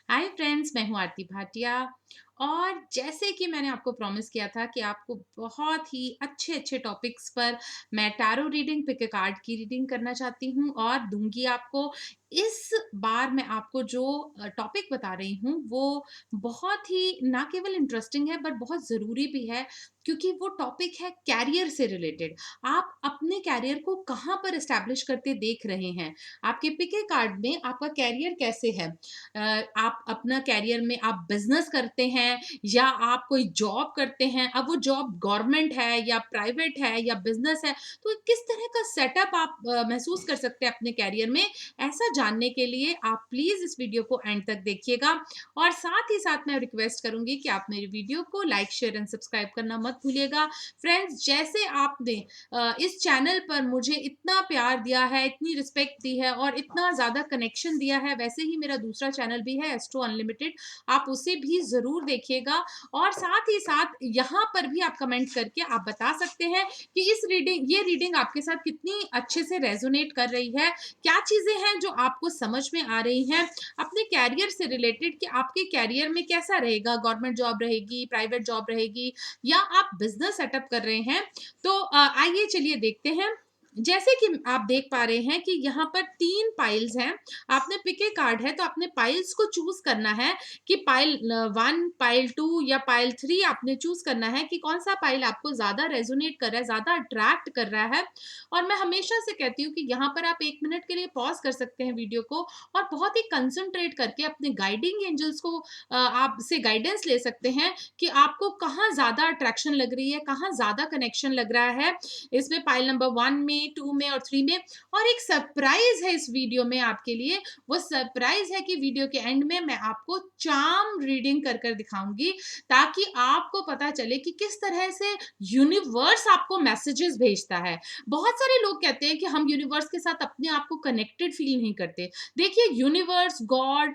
Hi friends, मैं हूँ आरती भाटिया। और जैसे कि मैंने आपको प्रॉमिस किया था कि आपको बहुत ही अच्छे अच्छे टॉपिक्स पर मैं tarot reading, pick a card की रीडिंग करना चाहती हूँ और दूंगी आपको। इस बार मैं आपको जो टॉपिक बता रही हूँ वो बहुत ही ना केवल इंटरेस्टिंग है बट बहुत ज़रूरी भी है, क्योंकि वो टॉपिक है कैरियर से रिलेटेड। आप अपने कैरियर को कहाँ पर एस्टैब्लिश करते देख रहे हैं। आपके पिक ए कार्ड में आपका कैरियर कैसे है। आप अपना कैरियर में आप बिजनेस करते हैं या आप कोई जॉब करते हैं। अब वो जॉब गवर्नमेंट है या प्राइवेट है या बिजनेस है, तो किस तरह का सेटअप आप महसूस कर सकते हैं अपने कैरियर में। ऐसा जानने के लिए आप प्लीज इस वीडियो को एंड तक देखिएगा। और साथ ही साथ मैं रिक्वेस्ट करूंगी कि आप मेरी वीडियो को लाइक, शेयर एंड सब्सक्राइब करना मत भूलिएगा। फ्रेंड्स, जैसे आपने इस चैनल पर मुझे इतना प्यार दिया है, इतनी रिस्पेक्ट दी है और इतना ज़्यादा कनेक्शन दिया है, वैसे ही मेरा दूसरा चैनल भी है एस्ट्रो अनलिमिटेड, आप उसे भी ज़रूर देखिएगा। और साथ ही साथ यहाँ पर भी आप कमेंट करके आप बता सकते हैं कि ये रीडिंग आपके साथ कितनी अच्छे से रेजोनेट कर रही है। क्या चीज़ें हैं जो आपको समझ में आ रही हैं अपने कैरियर से रिलेटेड, कि आपके कैरियर में कैसा रहेगा, गवर्नमेंट जॉब रहेगी, प्राइवेट जॉब रहेगी या आप बिजनेस सेटअप कर रहे हैं। तो आइए चलिए देखते हैं। जैसे कि आप देख पा रहे हैं कि यहाँ पर 3 पाइल्स हैं। आपने पिक ए कार्ड है तो आपने पाइल्स को चूज़ करना है कि पाइल 1, पाइल 2 या पाइल 3 आपने चूज़ करना है कि कौन-सा पाइल आपको ज़्यादा रेज़ोनेट कर रहा है, ज़्यादा अट्रैक्ट कर रहा है। और मैं हमेशा से कहती हूँ कि यहाँ पर आप 1 मिनट के लिए पॉज़ कर सकते हैं वीडियो को और बहुत ही कंसंट्रेट करके अपने गाइडिंग एंजल्स को आप से गाइडेंस ले सकते हैं कि आपको कहाँ ज़्यादा अट्रैक्शन लग रही है, कहाँ ज़्यादा कनेक्शन लग रहा है। इसमें पाइल नंबर 1 में, 2 में और 3 में। और एक सरप्राइज़ है इस वीडियो में आपके लिए। वो सरप्राइज़ है कि वीडियो के एंड में मैं आपको चार्म रीडिंग कर कर दिखाऊँगी, ताकि आपको पता चले कि किस तरह से यूनिवर्स आपको मैसेजेस भेजता है। बहुत सारे लोग कहते हैं कि हम यूनिवर्स के साथ अपने आप को कनेक्टेड फ़ील नहीं करते। देखिए, यूनिवर्स, गॉड,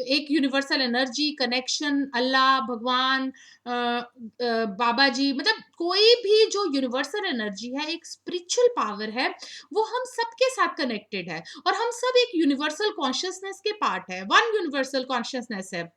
एक यूनिवर्सल एनर्जी, कनेक्शन, अल्लाह, भगवान, बाबा जी, मतलब कोई भी जो यूनिवर्सल एनर्जी है, एक स्पिरिचुअल पावर है, वो हम सबके साथ कनेक्टेड है और हम सब एक यूनिवर्सल कॉन्शियसनेस के पार्ट है, वन यूनिवर्सल कॉन्शियसनेस है।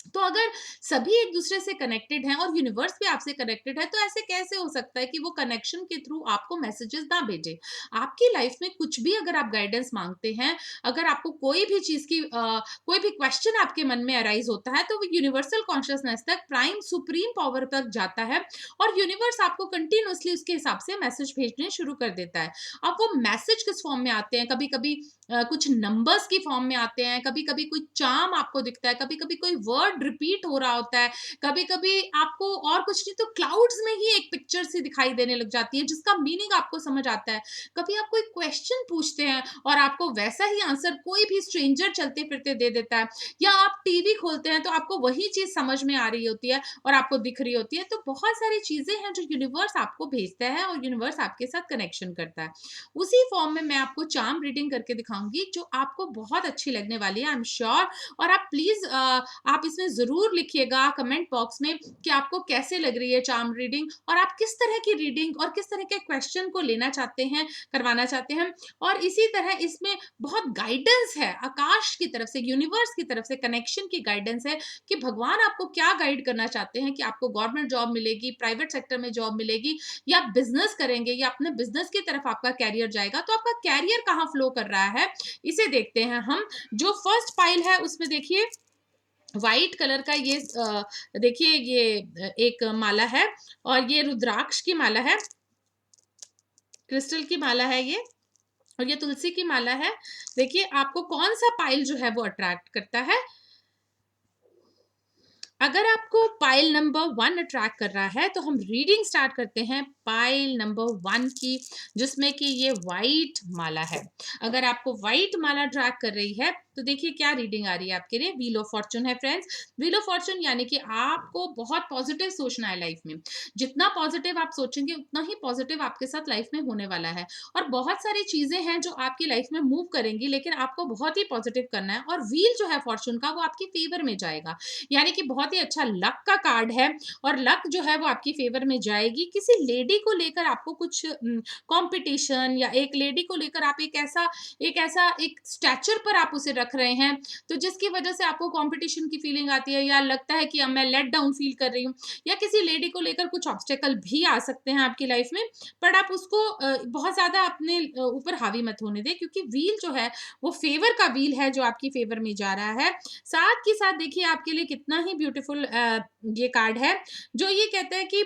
तो अगर सभी एक दूसरे से कनेक्टेड हैं और यूनिवर्स भी आपसे कनेक्टेड है, तो ऐसे कैसे हो सकता है कि वो कनेक्शन के थ्रू आपको मैसेजेस ना भेजे। आपकी लाइफ में कुछ भी अगर आप गाइडेंस मांगते हैं, अगर आपको कोई भी चीज की कोई भी क्वेश्चन आपके मन में अराइज होता है, तो वो यूनिवर्सल कॉन्शियसनेस तक, प्राइम सुप्रीम पावर तक जाता है और यूनिवर्स आपको कंटिन्यूअसली उसके हिसाब से मैसेज भेजने शुरू कर देता है। अब वो मैसेज किस फॉर्म में आते हैं, कभी कभी कुछ नंबर्स की फॉर्म में आते हैं, कभी-कभी कोई चार्म आपको दिखता है, कभी-कभी कोई वर्ड रिपीट हो रहा होता है, कभी-कभी आपको और कुछ नहीं तो क्लाउड्स में ही एक पिक्चर सी दिखाई देने लग जाती है जिसका मीनिंग आपको समझ आता है। कभी आप कोई क्वेश्चन पूछते हैं और आपको वैसा ही आंसर कोई भी स्ट्रेंजर चलते-फिरते दे देता है, या आप टीवी खोलते हैं तो आपको वही चीज़ समझ में आ रही होती है और आपको दिख रही होती है। तो बहुत सारी चीज़ें हैं जो यूनिवर्स आपको भेजता है और यूनिवर्स आपके साथ कनेक्शन करता है। उसी फॉर्म में मैं आपको चार्म रीडिंग करके दिखाऊंगी जो आपको बहुत अच्छी लगने वाली है, आई एम श्योर। और आप प्लीज आप इसमें जरूर लिखिएगा कमेंट बॉक्स में कि आपको कैसे लग रही है चार्म रीडिंग और आप किस तरह की रीडिंग और किस तरह के क्वेश्चन को लेना चाहते हैं, करवाना चाहते हैं। और इसी तरह इसमें बहुत गाइडेंस है आकाश की तरफ से, यूनिवर्स की तरफ से कनेक्शन की गाइडेंस है कि भगवान आपको क्या गाइड करना चाहते हैं, कि आपको गवर्नमेंट जॉब मिलेगी, प्राइवेट सेक्टर में जॉब मिलेगी, या बिजनेस करेंगे या अपने बिजनेस की तरफ आपका कैरियर जाएगा। तो आपका कैरियर कहाँ फ्लो कर रहा है, इसे देखते हैं हम। जो फर्स्ट फाइल है उसमें देखिए व्हाइट कलर का ये देखिए ये एक माला है और ये रुद्राक्ष की माला है, क्रिस्टल की माला है ये, और ये तुलसी की माला है। देखिए आपको कौन सा पाइल जो है वो अट्रैक्ट करता है। अगर आपको पाइल नंबर 1 अट्रैक्ट कर रहा है तो हम रीडिंग स्टार्ट करते हैं पाइल नंबर 1 की, जिसमें कि ये व्हाइट माला है। अगर आपको व्हाइट माला अट्रैक्ट कर रही है तो देखिए क्या रीडिंग आ रही है आपके लिए। व्हील ऑफ फॉर्चून है फ्रेंड्स। व्हील ऑफ फॉर्चून यानी कि आपको बहुत पॉजिटिव सोचना है लाइफ में। जितना पॉजिटिव आप सोचेंगे उतना ही पॉजिटिव आपके साथ लाइफ में होने वाला है। और बहुत सारी चीजें हैं जो आपकी लाइफ में मूव करेंगी, लेकिन आपको बहुत ही पॉजिटिव करना है और व्हील जो है फॉर्चून का वो आपकी फेवर में जाएगा। यानी कि बहुत ही अच्छा लक का कार्ड है और लक जो है वो आपकी फेवर में जाएगी। किसी लेडी को लेकर आपको कुछ कंपटीशन, या एक लेडी को लेकर आप एक ऐसा एक स्टैचर पर आप उसे रख रहे हैं, तो जिसकी वजह से आपको कंपटीशन की फीलिंग आती है या लगता है कि अब मैं लेट डाउन फील कर रही हूँ, या किसी लेडी को लेकर कुछ ऑब्स्टेकल भी आ सकते हैं आपकी लाइफ में, बट आप उसको बहुत ज़्यादा अपने ऊपर हावी मत होने दें, क्योंकि व्हील जो है वो फेवर का व्हील है जो आपकी फेवर में जा रहा है। साथ के साथ देखिए आपके लिए कितना ही ब्यूटीफुल ये कार्ड है, जो ये कहता है कि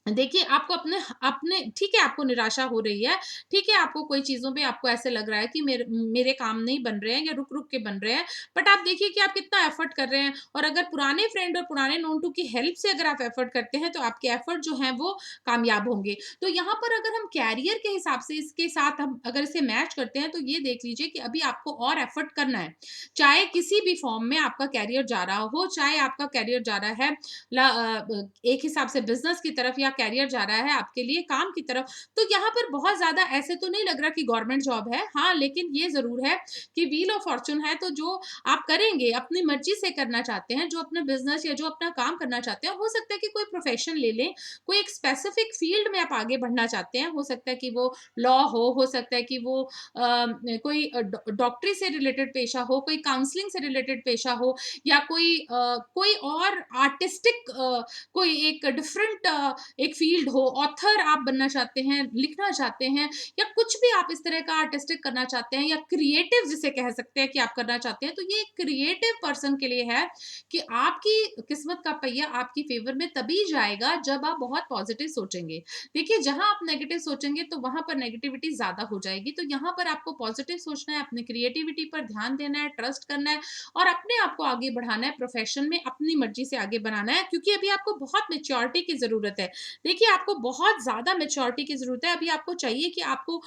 देखिए, आपको अपने अपने ठीक है, आपको निराशा हो रही है, ठीक है, आपको कोई चीज़ों पे आपको ऐसे लग रहा है कि मेरे मेरे काम नहीं बन रहे हैं या रुक-रुक के बन रहे हैं, बट आप देखिए कि आप कितना एफर्ट कर रहे हैं, और अगर पुराने फ्रेंड और पुराने नोन टू की हेल्प से अगर आप एफर्ट करते हैं, तो आपके एफर्ट जो हैं वो कामयाब होंगे। तो यहाँ पर अगर हम कैरियर के हिसाब से इसके साथ हम अगर इसे मैच करते हैं, तो ये देख लीजिए कि अभी आपको और एफर्ट करना है। चाहे किसी भी फॉर्म में आपका कैरियर जा रहा हो, चाहे आपका कैरियर जा रहा है एक हिसाब से बिज़नेस की तरफ, या कैरियर जा रहा है आपके लिए काम की तरफ, तो यहाँ पर बहुत ज़्यादा ऐसे तो नहीं लग रहा कि गवर्नमेंट जॉब है। हाँ, लेकिन ये ज़रूर है कि व्हील ऑफ फॉर्च्यून है, तो जो आप करेंगे, अपनी मर्ज़ी से करना चाहते हैं, जो अपना बिज़नेस या जो अपना काम करना चाहते हैं, हो सकता है कि कोई प्रोफ़ेशन ले लें, कोई एक स्पेसिफ़िक फ़ील्ड में आप आगे बढ़ना चाहते हैं, हो सकता है कि वो लॉ हो सकता है कि वो कोई डॉक्टरी से रिलेटेड पेशा हो, कोई काउंसलिंग से रिलेटेड पेशा हो, या कोई और आर्टिस्टिक कोई एक डिफरेंट एक फ़ील्ड हो, ऑथर आप बनना चाहते हैं, लिखना चाहते हैं, या कुछ भी आप इस तरह का आर्टिस्टिक करना चाहते हैं, या क्रिएटिव जिसे कह सकते हैं कि आप करना चाहते हैं, तो ये क्रिएटिव पर्सन के लिए है कि आपकी किस्मत का पहिया आपकी फ़ेवर में तभी जाएगा जब आप बहुत पॉज़िटिव सोचेंगे। देखिए, जहाँ आप नेगेटिव सोचेंगे तो वहाँ पर नेगेटिविटी ज़्यादा हो जाएगी, तो यहाँ पर आपको पॉज़िटिव सोचना है, अपनी क्रिएटिविटी पर ध्यान देना है, ट्रस्ट करना है, और अपने आप को आगे बढ़ाना है, प्रोफ़ेशन में अपनी मर्ज़ी से आगे बनाना है, क्योंकि अभी आपको बहुत मैच्योरिटी की ज़रूरत है। देखिए, आपको बहुत ज़्यादा मैच्योरिटी की ज़रूरत है, अभी आपको चाहिए कि आपको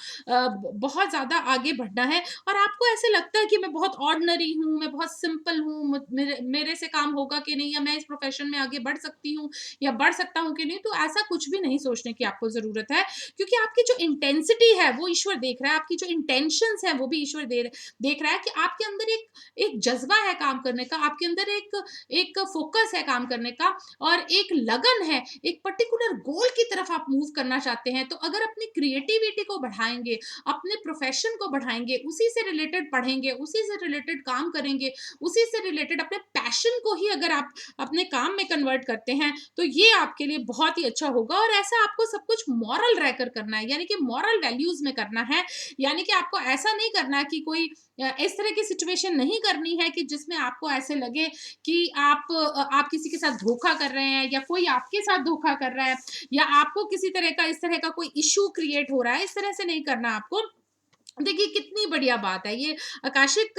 बहुत ज़्यादा आगे बढ़ना है, और आपको ऐसे लगता है कि मैं बहुत ऑर्डिनरी हूँ, मैं बहुत सिंपल हूँ, मेरे मेरे से काम होगा कि नहीं, या मैं इस प्रोफ़ेशन में आगे बढ़ सकती हूँ या बढ़ सकता हूँ कि नहीं, तो ऐसा कुछ भी नहीं सोचने की आपको ज़रूरत है, क्योंकि आपकी जो इंटेंसिटी है, वो ईश्वर देख रहा है, आपकी जो इंटेंशंस हैं, वो भी ईश्वर देख रहा है कि आपके अंदर एक एक जज़्बा है काम करने का, आपके अंदर एक एक फ़ोकस है काम करने का, और एक लगन है, एक पर्टिकुलर गोल की तरफ आप मूव करना चाहते हैं। तो अगर अपनी क्रिएटिविटी को बढ़ाएँगे, अपने प्रोफ़ेशन को बढ़ाएँगे, उसी से रिलेटेड पढ़ेंगे, उसी से रिलेटेड काम करेंगे, उसी से रिलेटेड अपने पैशन को ही अगर आप अपने काम में कन्वर्ट करते हैं, तो ये आपके लिए बहुत ही अच्छा होगा, और ऐसा आपको सब कुछ मॉरल रहकर करना है, यानी कि मॉरल वैल्यूज़ में करना है। यानी कि आपको ऐसा नहीं करना है कि कोई इस तरह की सिचुएशन नहीं करनी है कि जिसमें आपको ऐसे लगे कि आप किसी के साथ धोखा कर रहे हैं, या कोई आपके साथ धोखा कर रहा है, या आपको किसी तरह का इस तरह का कोई इश्यू क्रिएट हो रहा है, इस तरह से नहीं करना आपको। देखिए, कितनी बढ़िया बात है ये। आकाशिक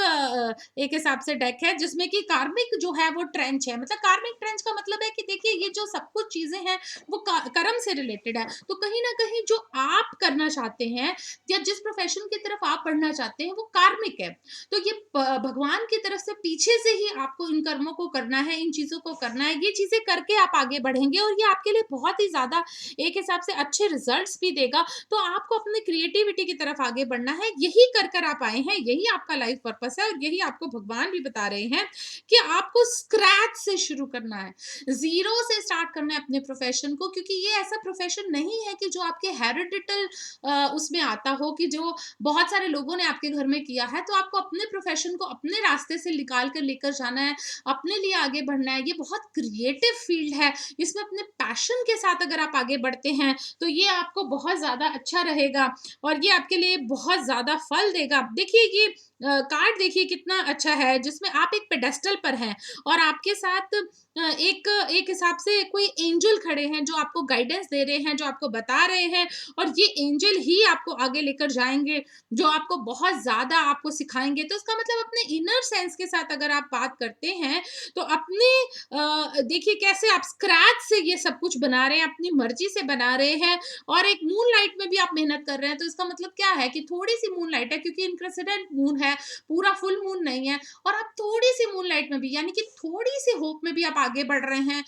एक हिसाब से डेक है, जिसमें कि कार्मिक जो है वो ट्रेंच है। मतलब कार्मिक ट्रेंच का मतलब है कि देखिए, ये जो सब कुछ चीजें हैं वो कर्म से रिलेटेड है, तो कहीं ना कहीं जो आप करना चाहते हैं या जिस प्रोफेशन की तरफ आप बढ़ना चाहते हैं वो कार्मिक है। तो ये भगवान की तरफ से पीछे से ही आपको इन कर्मों को करना है, इन चीजों को करना है, ये चीजें करके आप आगे बढ़ेंगे, और ये आपके लिए बहुत ही ज्यादा एक हिसाब से अच्छे रिजल्ट्स भी देगा। तो आपको अपनी क्रिएटिविटी की तरफ आगे बढ़ना है, यही कर कर आप आए हैं, यही आपका लाइफ पर्पस है, और यही आपको भगवान भी बता रहे हैं कि आपको स्क्रैच से शुरू करना है, ज़ीरो से स्टार्ट करना है अपने प्रोफ़ेशन को, क्योंकि ये ऐसा प्रोफ़ेशन नहीं है कि जो आपके हेरिडिटल उसमें आता हो, कि जो बहुत सारे लोगों ने आपके घर में किया है, तो आपको अपने प्रोफ़ेशन को अपने रास्ते से निकाल कर लेकर जाना है, अपने लिए आगे बढ़ना है। ये बहुत क्रिएटिव फ़ील्ड है, इसमें अपने पैशन के साथ अगर आप आगे बढ़ते हैं, तो ये आपको बहुत ज़्यादा अच्छा रहेगा, और ये आपके लिए बहुत ज़्यादा फल देगा। देखिए, ये कार्ड देखिए कितना अच्छा है, जिसमें आप एक पेडेस्टल पर हैं, और आपके साथ एक एक हिसाब से कोई एंजल खड़े हैं, जो आपको गाइडेंस दे रहे हैं, जो आपको बता रहे हैं, और ये एंजल ही आपको आगे लेकर जाएँगे, जो आपको बहुत ज़्यादा आपको सिखाएँगे। तो इसका मतलब अपने इनर सेंस के साथ अगर आप बात करते हैं, तो अपने देखिए कैसे आप स्क्रैच से ये सब कुछ बना रहे हैं, अपनी मर्ज़ी से बना रहे हैं, और एक मूनलाइट में भी आप मेहनत कर रहे हैं, तो इसका मतलब क्या है कि थोड़ी-सी मूनलाइट है, क्योंकि इनक्रेसेंडेंट मून है, पूरा फुल मून नहीं है, और आप थोड़ी-सी मूनलाइट में भी, यानी कि थोड़ी-सी होप में भी आप आगे बढ़ रहे हैं,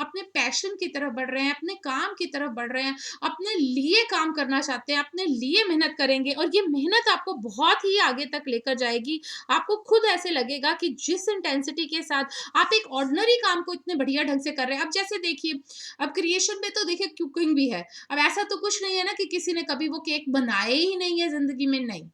अपने पैशन की तरफ बढ़ रहे हैं, अपने काम की तरफ बढ़ रहे हैं, अपने लिए काम करना चाहते हैं, अपने लिए मेहनत करेंगे, और ये मेहनत आपको बहुत ही आगे तक लेकर जाएगी। आपको खुद ऐसे लगेगा कि जिस इंटेंसिटी के साथ आप एक ऑर्डिनरी काम को इतने बढ़िया ढंग से कर रहे हैं। अब जैसे देखिए, अब क्रिएशन में तो देखिए कुकिंग भी है। अब ऐसा तो कुछ नहीं है ना कि किसी ने कभी वो केक बनाए ही नहीं है ज़िंदगी में, नहीं।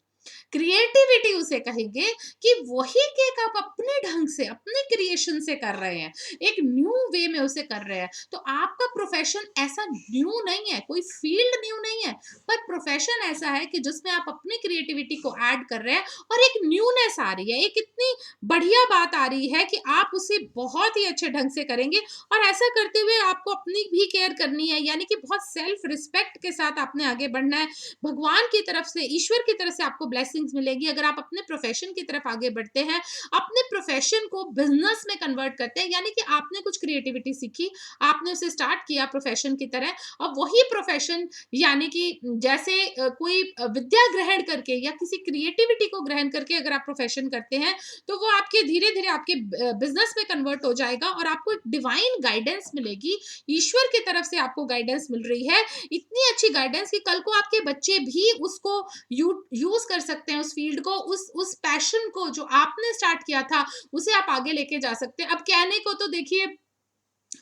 क्रिएटिविटी उसे कहेंगे कि वही केक आप अपने ढंग से, अपने क्रिएशन से कर रहे हैं, एक न्यू वे में उसे कर रहे हैं। तो आपका प्रोफेशन ऐसा न्यू नहीं है, कोई फील्ड न्यू नहीं है, पर प्रोफेशन ऐसा है कि जिसमें आप अपनी क्रिएटिविटी को ऐड कर रहे हैं और एक न्यूनेस आ रही है, एक इतनी बढ़िया बात आ रही है कि आप उसे बहुत ही अच्छे ढंग से करेंगे। और ऐसा करते हुए आपको अपनी भी केयर करनी है, यानी कि बहुत सेल्फ रिस्पेक्ट के साथ आपने आगे बढ़ना है। भगवान की तरफ से, ईश्वर की तरफ से आपको ब्लेसिंग्स मिलेगी अगर आप अपने प्रोफेशन की तरफ आगे बढ़ते हैं, अपने प्रोफेशन को बिजनेस में कन्वर्ट करते हैं। यानी कि आपने कुछ क्रिएटिविटी सीखी, आपने उसे स्टार्ट किया प्रोफेशन की तरह, और वही प्रोफेशन, यानी कि जैसे कोई विद्या ग्रहण करके या किसी क्रिएटिविटी को ग्रहण करके अगर आप प्रोफेशन करते हैं, तो वो आपके धीरे धीरे आपके बिजनेस में कन्वर्ट हो जाएगा और आपको एक डिवाइन गाइडेंस मिलेगी। ईश्वर की तरफ से आपको गाइडेंस मिल रही है, इतनी अच्छी गाइडेंस कि कल को आपके बच्चे भी उसको यूज कर सकते हैं, उस फील्ड को, उस पैशन को जो आपने स्टार्ट किया था, उसे आप आगे लेके जा सकते हैं। अब कहने को तो देखिए,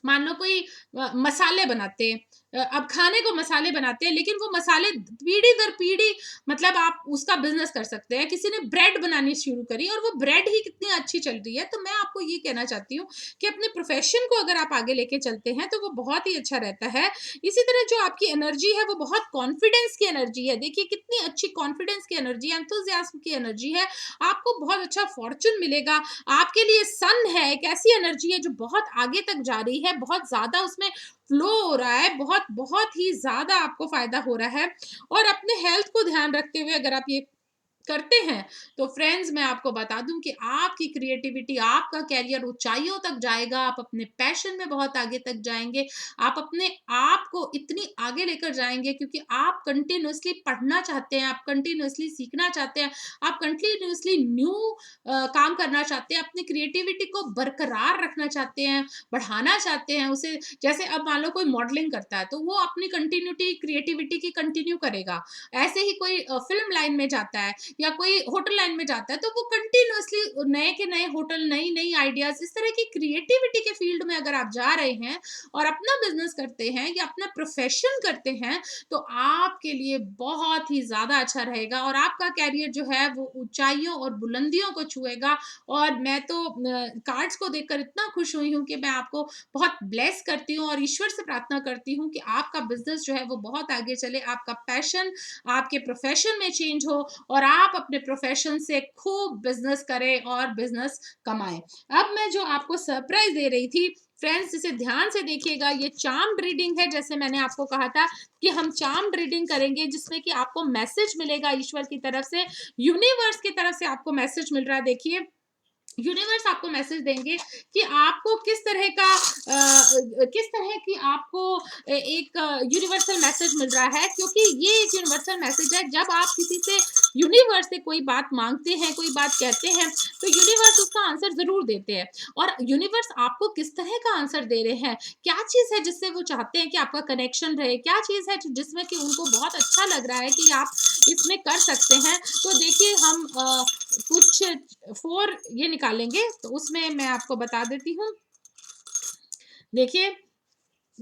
मान लो कोई मसाले बनाते हैं, अब खाने को मसाले बनाते हैं, लेकिन वो मसाले पीढ़ी दर पीढ़ी, मतलब आप उसका बिजनेस कर सकते हैं। किसी ने ब्रेड बनानी शुरू करी और वो ब्रेड ही कितनी अच्छी चल रही है। तो मैं आपको ये कहना चाहती हूँ कि अपने प्रोफेशन को अगर आप आगे लेके चलते हैं तो वो बहुत ही अच्छा रहता है। इसी तरह जो आपकी एनर्जी है वो बहुत कॉन्फिडेंस की एनर्जी है। देखिए कितनी अच्छी कॉन्फिडेंस की एनर्जी है, एंथुसियाज्म की एनर्जी है। आपको बहुत अच्छा फॉर्चून मिलेगा। आपके लिए सन है, एक ऐसी एनर्जी है जो बहुत आगे तक जा रही है, बहुत ज्यादा उसमें फ्लो हो रहा है, बहुत बहुत ही ज्यादा आपको फायदा हो रहा है। और अपने हेल्थ को ध्यान रखते हुए अगर आप ये करते हैं, तो फ्रेंड्स मैं आपको बता दूं कि आपकी क्रिएटिविटी, आपका कैरियर ऊंचाइयों तक जाएगा, आप अपने पैशन में बहुत आगे तक जाएंगे, आप अपने आप को इतनी आगे लेकर जाएंगे क्योंकि आप कंटिन्यूअसली पढ़ना चाहते हैं, आप कंटिन्यूअसली सीखना चाहते हैं, आप कंटिन्यूअसली न्यू काम करना चाहते हैं, अपनी क्रिएटिविटी को बरकरार रखना चाहते हैं, बढ़ाना चाहते हैं उसे। जैसे अब मान लो कोई मॉडलिंग करता है तो वो अपनी कंटिन्यूटी क्रिएटिविटी की कंटिन्यू करेगा। ऐसे ही कोई फिल्म लाइन में जाता है या कोई होटल लाइन में जाता है तो वो कंटिन्यूअसली नए के नए होटल, नई नई आइडियाज, इस तरह की क्रिएटिविटी के फील्ड में अगर आप जा रहे हैं और अपना बिजनेस करते हैं या अपना प्रोफेशन करते हैं, तो आपके लिए बहुत ही ज्यादा अच्छा रहेगा और आपका कैरियर जो है वो ऊंचाइयों और बुलंदियों को छुएगा। और मैं तो कार्ड्स को देखकर इतना खुश हुई हूँ कि मैं आपको बहुत ब्लेस करती हूँ और ईश्वर से प्रार्थना करती हूँ कि आपका बिजनेस जो है वो बहुत आगे चले, आपका पैशन आपके प्रोफेशन में चेंज हो और आप अपने प्रोफेशन से खूब बिजनेस करें और बिजनेस कमाएं। अब मैं जो आपको सरप्राइज दे रही थी फ्रेंड्स, इसे ध्यान से देखिएगा। ये चार्म्ड रीडिंग है, जैसे मैंने आपको कहा था कि हम चार्म्ड रीडिंग करेंगे जिसमें कि आपको मैसेज मिलेगा ईश्वर की तरफ से, यूनिवर्स की तरफ से आपको मैसेज मिल रहा है। देखिए यूनिवर्स आपको मैसेज देंगे कि आपको किस तरह का किस तरह की आपको एक यूनिवर्सल मैसेज मिल रहा है, क्योंकि ये एक यूनिवर्सल मैसेज है। जब आप किसी से यूनिवर्स से कोई बात मांगते हैं, कोई बात कहते हैं, तो यूनिवर्स उसका आंसर जरूर देते हैं। और यूनिवर्स आपको किस तरह का आंसर दे रहे हैं, क्या चीज है जिससे वो चाहते हैं कि आपका कनेक्शन रहे, क्या चीज है जिसमें कि उनको बहुत अच्छा लग रहा है कि आप इसमें कर सकते हैं। तो देखिए हम कुछ 4 ये निकालेंगे, तो उसमें मैं आपको बता देती हूँ। देखिए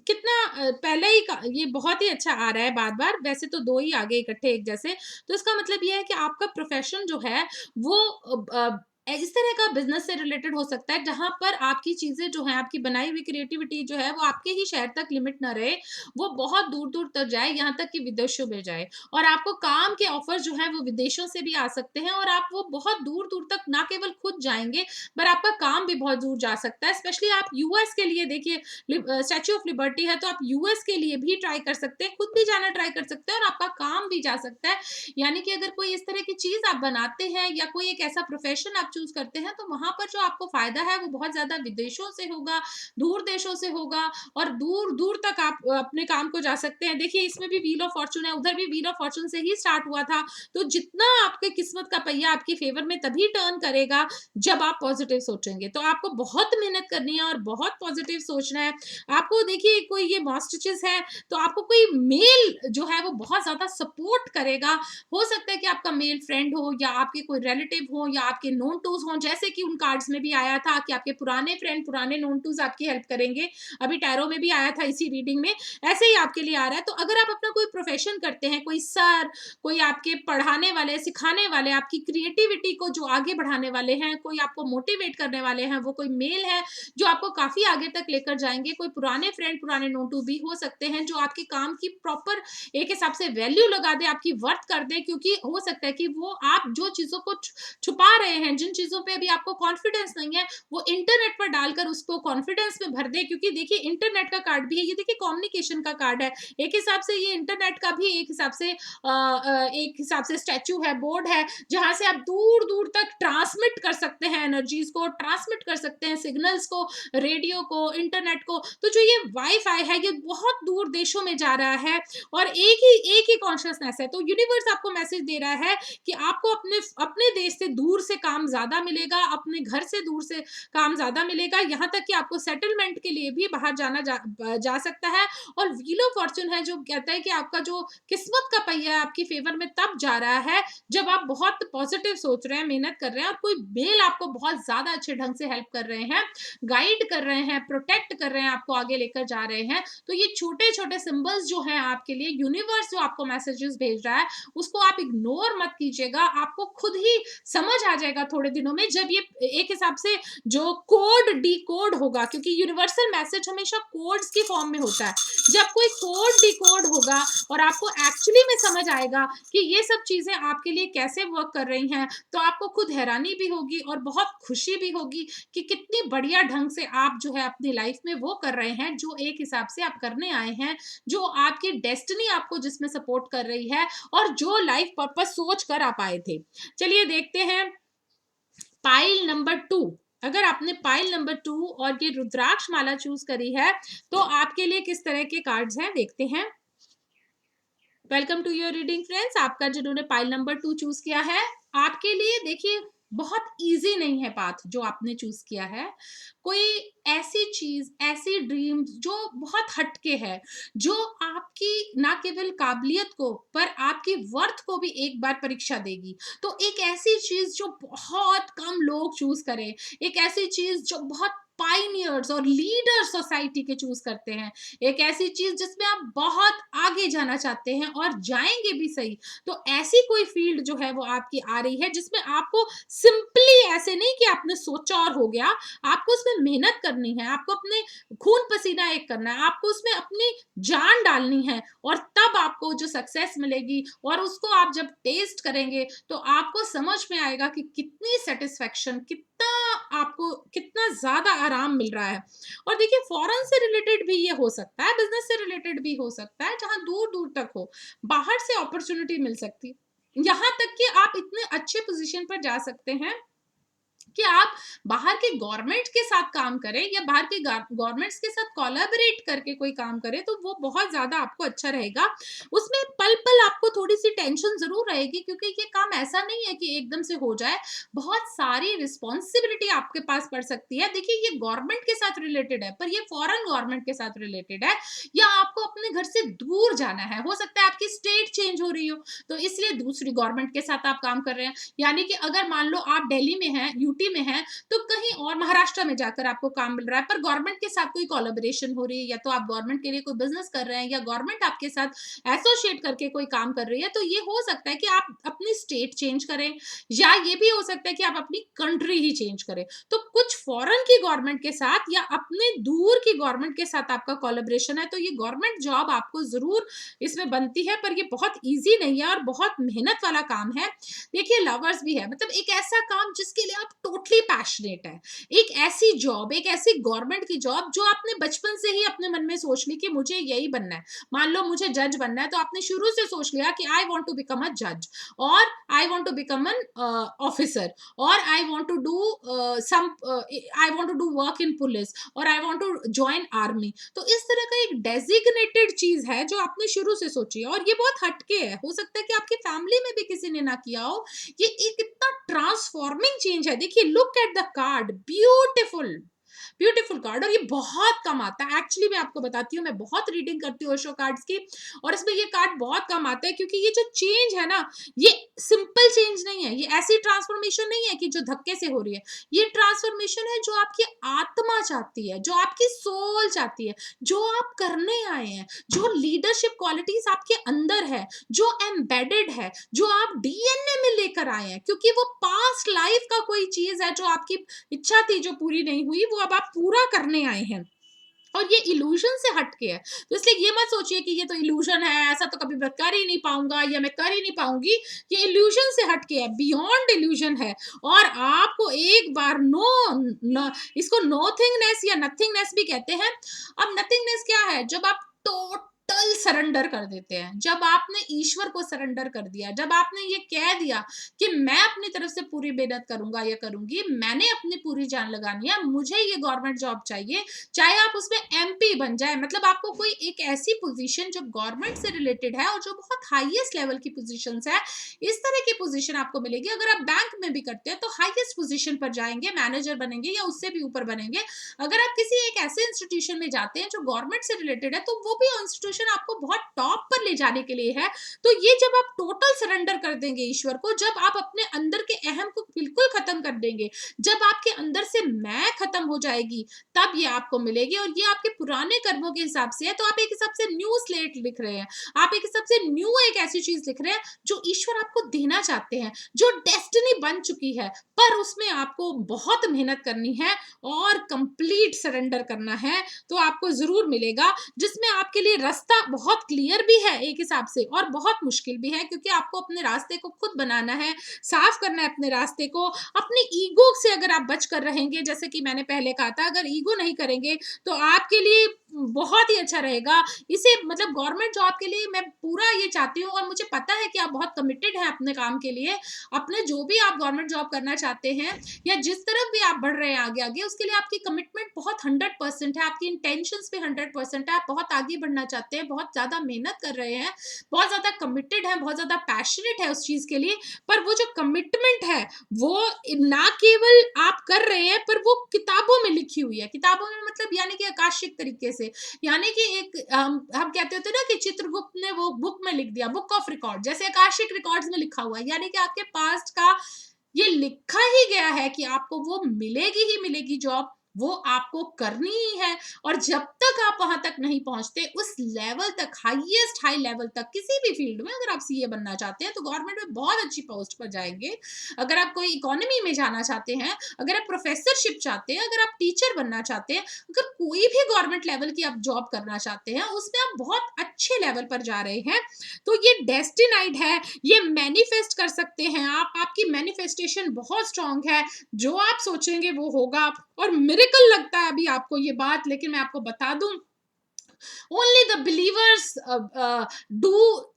कितना पहले ही का ये बहुत ही अच्छा आ रहा है बार-बार, वैसे तो 2 ही आ गए इकट्ठे एक जैसे। तो इसका मतलब ये है कि आपका प्रोफ़ेशन जो है वो इस तरह का बिज़नेस से रिलेटेड हो सकता है जहाँ पर आपकी चीज़ें जो हैं, आपकी बनाई हुई क्रिएटिविटी जो है वो आपके ही शहर तक लिमिट ना रहे, वो बहुत दूर-दूर तक जाए, यहाँ तक कि विदेशों में जाए। और आपको काम के ऑफ़र जो हैं वो विदेशों से भी आ सकते हैं और आप वो बहुत दूर-दूर तक ना केवल खुद जाएँगे, पर आपका काम भी बहुत दूर जा सकता है। स्पेशली आप यूएस के लिए देखिए, स्टैच्यू ऑफ लिबर्टी है तो आप यूएस के लिए भी ट्राई कर सकते हैं, खुद भी जाना ट्राई कर सकते हैं और आपका काम भी जा सकता है। यानी कि अगर कोई इस तरह की चीज आप बनाते हैं या कोई एक ऐसा प्रोफेशन आप चूज करते हैं, तो वहां पर जो आपको फायदा है वो बहुत ज्यादा विदेशों से होगा, दूर देशों से होगा और दूर दूर तक आप अपने काम को जा सकते हैं। देखिए इसमें भी व्हील ऑफ फॉर्चून है, उधर भी व्हील ऑफ फॉर्चून से ही स्टार्ट हुआ था। तो जितना आपके किस्मत का पहिया आपकी फेवर में तभी टर्न करेगा जब आप पॉजिटिव सोचेंगे। तो आपको बहुत मेहनत करनी है और बहुत पॉजिटिव सोचना है। आपको देखिए कोई ये मॉस्टिचेस है तो आपको कोई मेल जो है वो बहुत ज्यादा सपोर्ट करेगा। हो सकता है कि आपका मेल फ्रेंड हो या आपके कोई रिलेटिव हो या आपके नोन टूज हों, जैसे कि उन कार्ड्स में भी आया था कि आपके पुराने फ्रेंड, पुराने नोन टूज आपकी हेल्प करेंगे। अभी टैरो में भी आया था इसी रीडिंग में, ऐसे ही आपके लिए आ रहा है। तो अगर आप अपना कोई प्रोफेशन करते हैं, कोई सर, कोई आपके पढ़ाने वाले, सिखाने वाले, आपकी क्रिएटिविटी को जो आगे बढ़ाने वाले हैं, कोई आपको मोटिवेट करने वाले हैं, वो कोई मेल है जो आपको काफी आगे तक लेकर जाएंगे। कोई पुराने फ्रेंड, पुराने नोन टू भी हो सकते हैं जो आपके काम की प्रॉपर एक हिसाब से वैल्यू लगा दे, आपकी वर्थ कर दे, क्योंकि हो सकता है कि वो आप जो चीजों को छुपा रहे हैं, जिन चीजों पे अभी आपको कॉन्फिडेंस नहीं है, वो इंटरनेट पर डालकर उसको कॉन्फिडेंस में भर दे। क्योंकि देखिए इंटरनेट का कार्ड भी है, ये देखिए कम्युनिकेशन का कार्ड है, एक हिसाब से ये इंटरनेट का भी एक हिसाब से स्टैचू है, बोर्ड है, जहां से आप दूर दूर तक ट्रांसमिट कर सकते हैं, एनर्जीज को ट्रांसमिट कर सकते हैं, सिग्नल्स को, रेडियो को, इंटरनेट को। तो जो ये वाईफाई है, ये बहुत दूर देशों में जा रहा है और एक ही कॉन्शियसनेस है। तो यूनिवर्स आपको मैसेज दे रहा है कि आपको अपने अपने देश से दूर से काम ज्यादा मिलेगा, अपने घर से दूर से काम ज्यादा मिलेगा, यहाँ तक कि आपको सेटलमेंट के लिए भी बाहर जा सकता है। और व्हील ऑफ फॉर्चून है जो कहता है कि आपका जो किस्मत का पहिया है आपकी फेवर में तब जा रहा है जब आप बहुत पॉजिटिव सोच रहे हैं, मेहनत कर रहे हैं और कोई मेल आपको बहुत ज्यादा अच्छे ढंग से हेल्प कर रहे हैं, गाइड कर रहे हैं, प्रोटेक्ट कर रहे हैं, आपको आगे लेकर जा रहे हैं। तो ये छोटे छोटे सिंबल्स जो हैं आपके लिए, यूनिवर्स जो आपको मैसेजेस भेज रहा है, उसको आप इग्नोर मत कीजिएगा। आपको खुद ही समझ आ जाएगा थोड़े दिनों में, जब ये एक हिसाब से जो कोड डी कोड होगा, क्योंकि यूनिवर्सल मैसेज हमेशा कोड्स की फॉर्म में होता है। जब कोई कोड डी कोड होगा और आपको एक्चुअली में समझ आएगा कि ये सब चीजें आपके लिए कैसे वर्क कर रही हैं, तो आपको खुद हैरानी भी होगी और बहुत खुशी भी होगी कि कितनी बढ़िया ढंग से आप जो है अपनी लाइफ में वो कर रहे हैं जो एक हिसाब से आप करने आए हैं, जो आपकी डेस्टिनी आपको जिसमें सपोर्ट कर रही है और जो लाइफ पर्पस सोच कर आप आए थे। चलिए देखते हैं पाइल नंबर 2। अगर आपने पाइल नंबर 2 और ये रुद्राक्ष माला चूज करी है, तो आपके लिए किस तरह के कार्ड्स हैं देखते हैं। Welcome to your reading friends. आपका जिन्होंने पाइल नंबर 2 चूज किया है, आपके लिए देखिए बहुत इजी नहीं है पाथ जो आपने चूज किया है। कोई ऐसी चीज, ऐसी ड्रीम जो बहुत हटके है, जो आपकी ना केवल काबिलियत को पर आपकी वर्थ को भी एक बार परीक्षा देगी। तो एक ऐसी चीज जो बहुत कम लोग चूज करें, एक ऐसी चीज जो बहुत पाइनियर्स और लीडर सोसाइटी के चूज करते हैं, एक ऐसी चीज जिसमें आप बहुत आगे जाना चाहते हैं और जाएंगे भी सही। तो ऐसी कोई फील्ड जो है वो आपकी आ रही है जिसमें आपको सिंपली ऐसे नहीं कि आपने सोचा और हो गया, आपको उसमें मेहनत करनी है, आपको अपने खून पसीना एक करना है, आपको उसमें अपनी जान डालनी है और तब आपको जो सक्सेस मिलेगी और उसको आप जब टेस्ट करेंगे तो आपको समझ में आएगा कि कितनी सेटिस्फेक्शन, आपको कितना ज्यादा आराम मिल रहा है। और देखिए फॉरेन से रिलेटेड भी ये हो सकता है, बिजनेस से रिलेटेड भी हो सकता है, जहां दूर दूर तक हो, बाहर से अपॉर्चुनिटी मिल सकती है, यहाँ तक कि आप इतने अच्छे पोजीशन पर जा सकते हैं कि आप बाहर के गवर्नमेंट के साथ काम करें या बाहर के गवर्नमेंट्स के साथ कोलैबोरेट करके कोई काम करें, तो वो बहुत ज्यादा आपको अच्छा रहेगा। उसमें पल पल आपको थोड़ी सी टेंशन जरूर रहेगी, क्योंकि ये काम ऐसा नहीं है कि एकदम से हो जाए, बहुत सारी रिस्पॉन्सिबिलिटी आपके पास पड़ सकती है। देखिए ये गवर्नमेंट के साथ रिलेटेड है, पर ये फॉरेन गवर्नमेंट के साथ रिलेटेड है, या आपको अपने घर से दूर जाना है, हो सकता है आपकी स्टेट चेंज हो रही हो, तो इसलिए दूसरी गवर्नमेंट के साथ आप काम कर रहे हैं। यानी कि अगर मान लो आप दिल्ली में हैं, यूटी में है, तो कहीं और महाराष्ट्र में जाकर आपको काम मिल रहा है, पर गवर्नमेंट के साथ कोई कोलैबोरेशन हो रही है, या तो आप गवर्नमेंट के लिए कोई बिजनेस कर रहे हैं या गवर्नमेंट आपके साथ एसोसिएट करके कोई काम कर रही है, तो ये हो सकता है कि आप अपनी स्टेट चेंज करें, या ये भी हो सकता है कि आप अपनी कंट्री ही चेंज करें। तो कुछ फॉरेन की गवर्नमेंट के साथ या अपने दूर की गवर्नमेंट के साथ आपका कोलैबोरेशन है, तो ये गवर्नमेंट जॉब आपको जरूर इसमें बनती है, पर ये बहुत ईजी नहीं है और बहुत मेहनत वाला काम है। देखिए लवर्स भी है, मतलब एक ऐसा काम जिसके लिए आप टोटली पैशनेट है, एक ऐसी जॉब, एक ऐसी गवर्नमेंट की जॉब जो आपने बचपन से ही अपने मन में सोच ली कि मुझे यही बनना है। मान लो मुझे जज बनना है, तो आपने शुरू से सोच लिया कि I want to become a जज, और I want to become an officer, और I want to do some I want to do work in police, और I want to join army. तो इस तरह का एक डेजिग्नेटेड चीज है जो आपने शुरू से सोची है, और ये बहुत हटके है, हो सकता है कि आपकी फैमिली में भी किसी ने ना किया हो। ये एक इतना ट्रांसफॉर्मिंग चेंज है। देखिए look at the card, beautiful, beautiful card, और ये बहुत कम आता है एक्चुअली। मैं आपको बताती हूँ, मैं बहुत रीडिंग करती हूँ ओशो कार्ड्स की, और इसमें ये कार्ड बहुत कम आता है, क्योंकि ये जो चेंज है ना, ये सिंपल चेंज नहीं है, ये ऐसी ट्रांसफॉर्मेशन नहीं है कि जो धक्के से हो रही है। ये ट्रांसफॉर्मेशन है जो आपकी आत्मा चाहती है, जो आपकी सोल चाहती है, जो आप करने आए हैं, जो लीडरशिप क्वालिटीज आपके अंदर है, जो एम्बेडेड है, जो आप डीएनए में लेकर आए हैं, क्योंकि वो पास्ट लाइफ का कोई चीज है जो आपकी इच्छा थी, जो पूरी नहीं हुई, वो अब आप पूरा करने आए हैं। और ये इल्यूजन से हटके है। तो इसलिए ये मत सोचिए कि ये तो इल्यूजन है, ऐसा तो कभी मैं कर ही नहीं पाऊंगा या मैं कर ही नहीं पाऊंगी। ये इल्यूजन से हटके है, बियॉन्ड इल्यूजन है। और आपको एक बार इसको नोथिंगनेस या नथिंगनेस भी कहते हैं। अब नथिंगनेस क्या है? जब आप टोटल सरेंडर कर देते हैं, जब आपने ईश्वर को सरेंडर कर दिया, जब आपने ये कह दिया कि मैं अपनी तरफ से पूरी मेहनत करूंगा या करूंगी, मैंने अपनी पूरी जान लगानी है, मुझे ये गवर्नमेंट जॉब चाहिए, चाहे आप उसमें एमपी बन जाए, मतलब आपको कोई एक ऐसी पोजीशन जो गवर्नमेंट से रिलेटेड है और जो बहुत हाईएस्ट लेवल की पोजीशन है, इस तरह की पोजीशन आपको मिलेगी। अगर आप बैंक में भी करते हैं तो हाईएस्ट पोजीशन पर जाएंगे, मैनेजर बनेंगे या उससे भी ऊपर बनेंगे। अगर आप किसी एक ऐसे इंस्टीट्यूशन में जाते हैं जो गवर्नमेंट से रिलेटेड है, तो वो भी इंस्टीट्यूशन आपको बहुत टॉप पर ले जाने के लिए है। तो ये जब आप टोटल सरेंडर कर देंगे ईश्वर को, जब आप अपने अंदर के अहम को बिल्कुल खत्म कर देंगे, जब आपके अंदर से मैं खत्म हो जाएगी, तब ये आपको मिलेगी। और ये आपके पुराने कर्मों के हिसाब से है, तो आप एक हिसाब से न्यू स्लेट लिख रहे हैं, आप एक हिसाब से न्यू एक ऐसी चीज लिख रहे हैं जो ईश्वर आपको देना चाहते हैं, जो डेस्टिनी बन चुकी है, पर उसमें आपको बहुत मेहनत करनी है और कंप्लीट सरेंडर करना है, तो आपको जरूर मिलेगा। जिसमें आपके लिए रास्ता बहुत क्लियर भी है एक हिसाब से, और बहुत मुश्किल भी है, क्योंकि आपको अपने रास्ते को खुद बनाना है, साफ करना है अपने रास्ते को। अपने ईगो से अगर आप बच कर रहेंगे, जैसे कि मैंने पहले कहा था, अगर ईगो नहीं करेंगे तो आपके लिए बहुत ही अच्छा रहेगा। इसे मतलब गवर्नमेंट जॉब के लिए मैं पूरा ये चाहती हूँ, और मुझे पता है कि आप बहुत कमिटेड हैं अपने काम के लिए। अपने जो भी आप गवर्नमेंट जॉब करना चाहते हैं या जिस तरफ भी आप बढ़ रहे हैं आगे आगे, उसके लिए आपकी कमिटमेंट बहुत 100% है, आपकी इंटेंशंस भी 100% है। आप बहुत आगे बढ़ना चाहते हैं, बहुत ज्यादा मेहनत कर रहे हैं, बहुत ज्यादा कमिटेड है, बहुत ज्यादा पैशनेट है उस चीज के लिए। पर वो जो कमिटमेंट है, वो ना केवल आप कर रहे हैं, पर वो किताबों में लिखी हुई है। किताबों में मतलब यानी कि आकाशिक तरीके से, यानी कि एक हम कहते होते ना कि चित्रगुप्त ने वो बुक में लिख दिया, बुक ऑफ रिकॉर्ड, जैसे आकाशिक रिकॉर्ड्स में लिखा हुआ है, यानी कि आपके पास्ट का ये लिखा ही गया है कि आपको वो मिलेगी ही मिलेगी जॉब, वो आपको करनी ही है। और जब तक आप वहां तक नहीं पहुंचते, उस लेवल तक, हाईएस्ट हाई लेवल तक, किसी भी फील्ड में अगर आप सीए बनना चाहते हैं तो गवर्नमेंट में बहुत अच्छी पोस्ट पर जाएंगे। अगर आप कोई इकोनॉमी में जाना चाहते हैं, अगर आप प्रोफेसरशिप चाहते हैं, अगर आप टीचर बनना चाहते हैं, अगर कोई भी गवर्नमेंट लेवल की आप जॉब करना चाहते हैं, उसमें आप बहुत अच्छे लेवल पर जा रहे हैं, तो ये डेस्टिनाइड है, ये मैनिफेस्ट कर सकते हैं आप। आपकी मैनिफेस्टेशन बहुत स्ट्रांग है, जो आप सोचेंगे वो होगा। और मिरेकल लगता है अभी आपको ये बात, लेकिन मैं आपको बता दूं, only the believers do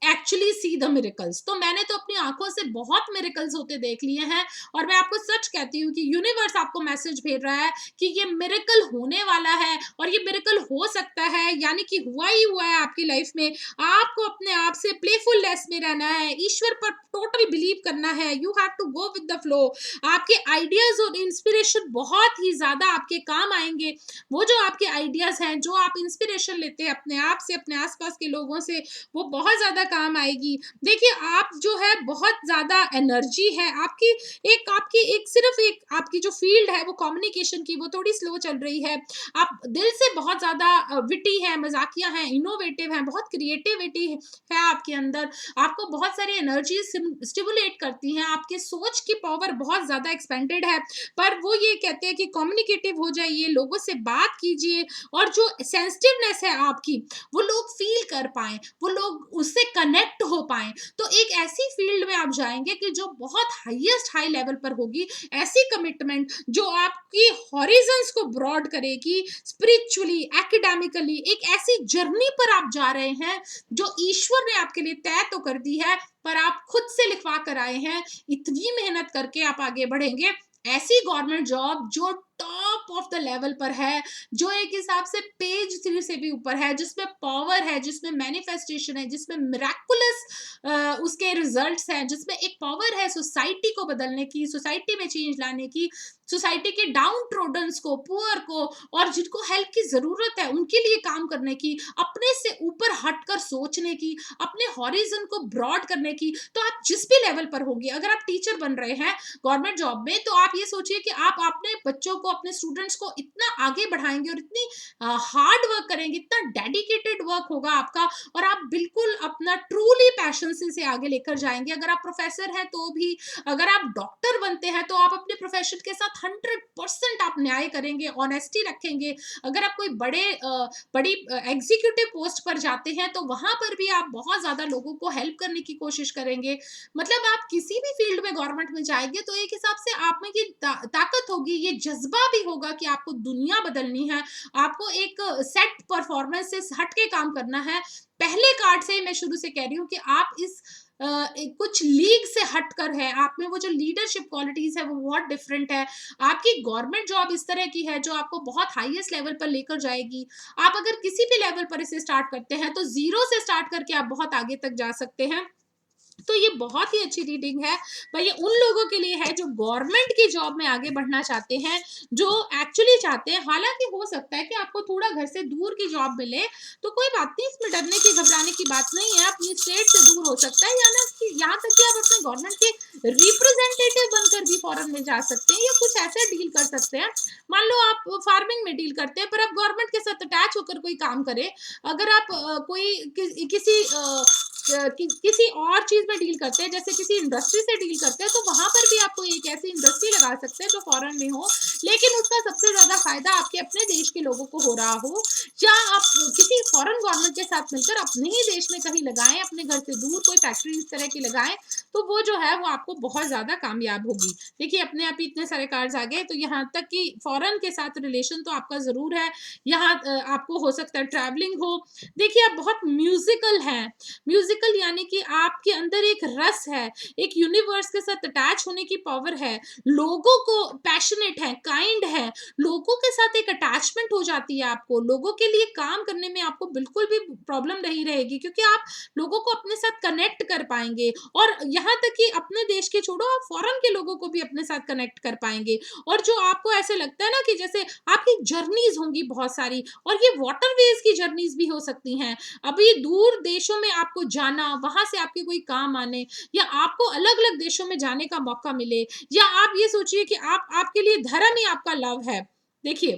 actually see the miracles। तो मैंने तो अपनी आंखों से बहुत मिरेकल्स होते देख लिए हैं, और मैं आपको सच कहती हूँ कि यूनिवर्स आपको मैसेज भेज रहा है कि ये मिरेकल होने वाला है, और ये मिरेकल हो सकता है, यानी कि हुआ ही हुआ है आपकी लाइफ में। आपको अपने आप से प्लेफुलनेस में रहना है, ईश्वर पर टोटल बिलीव करना है, you have to go with the flow. आपके आइडियाज और इंस्पिरेशन बहुत ही ज्यादा आपके काम आएंगे। वो जो आपके आइडियाज हैं, जो आप इंस्पिरेशन लेते हैं अपने आप से, अपने आसपास के लोगों से, वो बहुत ज्यादा काम आएगी। देखिए, आप जो है बहुत ज्यादा एनर्जी है आपकी, एक सिर्फ एक आपकी जो फील्ड है वो कम्युनिकेशन की, वो थोड़ी स्लो चल रही है। आप दिल से बहुत ज्यादा विटी है, मजाकिया है, इनोवेटिव है, बहुत क्रिएटिविटी है आपके अंदर, आपको बहुत सारी एनर्जी स्टिमुलेट करती हैं, आपके सोच की पावर बहुत ज्यादा एक्सपेंडेड है। पर वो ये कहते हैं कि कम्युनिकेटिव हो जाइए, लोगों से बात कीजिए, और जो सेंसिटिवनेस है आपकी, वो लोग फील कर पाए, वो लोग उससे कनेक्ट हो पाए। तो एक ऐसी फील्ड में आप जाएंगे कि जो बहुत हाईएस्ट हाई लेवल पर होगी, ऐसी कमिटमेंट जो आपकी हॉरिजन्स को ब्रॉड करेगी, स्पिरिचुअली, एकेडमिकली, एक ऐसी जर्नी पर आप जा रहे हैं जो ईश्वर ने आपके लिए तय तो कर दी है, पर आप खुद से लिखवा कर आए हैं। इतनी मेहनत करके आप आगे बढ़ेंगे, ऐसी गवर्नमेंट जॉब जो टॉप ऑफ द लेवल पर है, जो एक हिसाब से पेज 3 से भी ऊपर है, जिसमें पावर है, जिसमें मैनिफेस्टेशन है, जिसमें मिराकुलस उसके रिजल्ट्स हैं, जिसमें एक पावर है सोसाइटी को बदलने की, सोसाइटी में चेंज लाने की। सोसाइटी के डाउन ट्रोडन्स को, पुअर को, और जिनको हेल्प की ज़रूरत है, उनके लिए काम करने की, अपने से ऊपर हटकर सोचने की, अपने हॉरिज़न को ब्रॉड करने की। तो आप जिस भी लेवल पर होंगे, अगर आप टीचर बन रहे हैं गवर्नमेंट जॉब में, तो आप ये सोचिए कि आप अपने बच्चों को, अपने स्टूडेंट्स को इतना आगे बढ़ाएँगे और इतनी हार्ड वर्क करेंगे, इतना डेडिकेटेड वर्क होगा आपका, और आप बिल्कुल अपना ट्रूली पैशन से आगे लेकर जाएँगे। अगर आप प्रोफ़ेसर हैं तो भी, अगर आप डॉक्टर बनते हैं तो आप अपने प्रोफ़ेशन के साथ 100% आप न्याय करेंगे, ऑनेस्टी रखेंगे। अगर आप कोई बड़ी एग्ज़ीक्यूटिव पोस्ट पर जाते हैं तो वहाँ पर भी आप बहुत ज़्यादा लोगों को हेल्प करने की कोशिश करेंगे। मतलब आप किसी भी फ़ील्ड में गवर्नमेंट में जाएँगे तो एक हिसाब से आप में ये ताकत होगी, ये जज़्बा भी होगा कि आपको दुनिया बदलनी है, आपको एक सेट परफ़ॉर्मेंस से हट के काम करना है। पहले कार्ड से ही मैं शुरू से कह रही हूँ कि आप इस कुछ लीग से हटकर है, आप में वो जो लीडरशिप क्वालिटीज़ है वो बहुत डिफरेंट है। आपकी गवर्नमेंट जॉब इस तरह की है जो आपको बहुत हाईएस्ट लेवल पर लेकर जाएगी। आप अगर किसी भी लेवल पर इसे स्टार्ट करते हैं तो ज़ीरो से स्टार्ट करके आप बहुत आगे तक जा सकते हैं। तो ये बहुत ही अच्छी रीडिंग है, पर ये उन लोगों के लिए है जो गवर्नमेंट की जॉब में आगे बढ़ना चाहते हैं, जो एक्चुअली चाहते हैं। हालाँकि हो सकता है कि आपको थोड़ा घर से दूर की जॉब मिले, तो कोई बात नहीं, इसमें डरने की, घबराने की बात नहीं है। अपनी स्टेट से दूर हो सकता है, या ना कि यहाँ तक कि आप अपने गवर्नमेंट के रिप्रेजेंटेटिव बनकर भी फॉरेन में जा सकते हैं, या कुछ ऐसे डील कर सकते हैं। मान लो आप फार्मिंग में डील करते हैं, पर आप गवर्नमेंट के साथ अटैच होकर कोई काम करें। अगर आप कोई किसी और चीज़ में डील करते हैं, जैसे किसी इंडस्ट्री से डील करते हैं, तो वहाँ पर भी आपको एक ऐसी इंडस्ट्री लगा सकते हैं जो फॉरेन में हो, लेकिन उसका सबसे ज़्यादा फ़ायदा आपके अपने देश के लोगों को हो रहा हो। या आप किसी फॉरेन गवर्नमेंट के साथ मिलकर अपने ही देश में कहीं लगाएँ, अपने घर से दूर कोई फैक्ट्री इस तरह की लगाएँ, तो वो जो है वो आपको बहुत ज़्यादा कामयाब होगी। देखिए, अपने आप ही इतने सारे कार्ड्स आ गए, तो यहाँ तक कि फॉरेन के साथ रिलेशन तो आपका ज़रूर है। यहाँ आपको हो सकता है ट्रैवलिंग हो। देखिए, आप बहुत म्यूज़िकल हैं। म्यूजिकल यानी कि आपके अंदर एक रस है, एक यूनिवर्स के साथ अटैच होने की पावर है, लोगों को पैशनेट है, काइंड है, लोगों के साथ एक अटैचमेंट हो जाती है आपको, लोगों के लिए काम करने में आपको बिल्कुल भी प्रॉब्लम नहीं रहेगी, क्योंकि आप लोगों को अपने साथ कनेक्ट कर पाएंगे। और यहाँ तक कि अपने देश के छोड़ो, आप फॉरेन के लोगों को भी अपने साथ कनेक्ट कर पाएंगे। और जो आपको ऐसे लगता है ना कि जैसे आपकी जर्नीज होंगी बहुत सारी, और ये वाटरवेज की जर्नीज भी हो सकती हैं। अभी दूर देशों में आपको जाना, वहाँ से आपके कोई काम आने, या आपको अलग-अलग देशों में जाने का मौका मिले, या आप ये सोचिए कि आपके लिए धर्म ही आपका लव है। देखिए,